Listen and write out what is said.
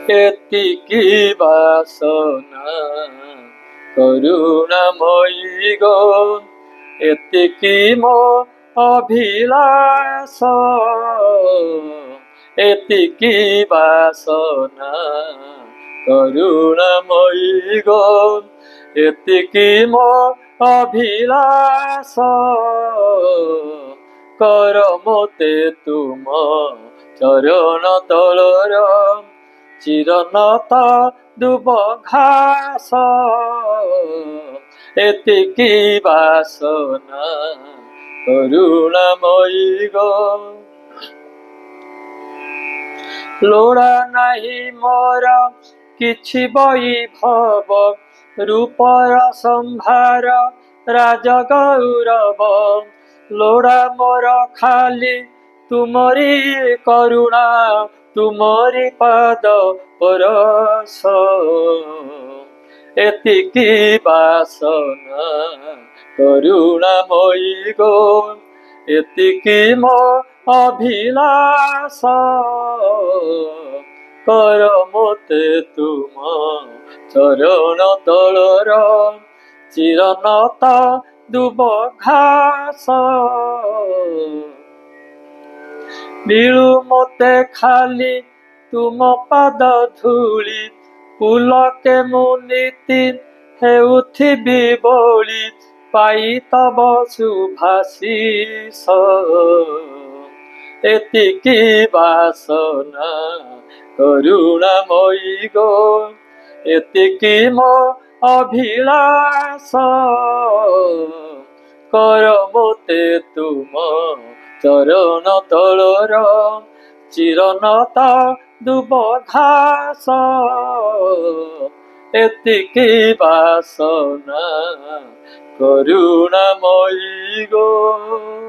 ଏତିକି ବାସନା କରୁଣାମୟୀ ଗୋ, ଏତିକି ମୋ ଅଭିଳାଷ, ଏତିକି ବାସନା କରୁଣାମୟୀ ଗୋ, ଏତିକି ମୋ ଅଭିଳାଷ, କର ମୋତେ ତୁମ ଚରଣ ତଳର ଚିରନତ ଦୁବ ଘାସ, ଏତିକି ବାସନା କରୁଣାମୟୀ ଗୋ। ଲୋଡ଼ା ନାହିଁ ମୋର କିଛି ବୈଭବ, ରୂପର ସମ୍ଭାର ରାଜଗୌରବ, ଲୋଡ଼ା ମୋର ଖାଲି ତୁମରି କରୁଣା, ତୁମରି ପାଦ ପରଶ, ଏତିକି ବାସନା କରୁଣାମୟୀ ଗୋ, ଏତିକି ମୋ ଅଭିଳାଷ, କର ମୋତେ ତୁମ ଚରଣ ତଳର ଚିରନତ ଦୁବ ଘାସ, ମିଳୁ ମୋତେ ଖାଲି ତୁମ ପାଦ ଧୂଳି, ପୁଲକେ ମୁଁ ନୀତି ହେଉଥିବି ବୋଳି, ପାଇ ତବ ଶୁଭାଶିଷ, ଏତିକି ବାସନା କରୁଣାମୟୀ ଗୋ, ଏତିକି ମୋ ଅଭିଳାଷ, କର ମୋତେ ତୁମ ଚରଣ ତଳର ଚିରନତ ଦୁବ ଘାସ, ଏତିକି ବାସନା କରୁଣାମୟୀ ଗୋ।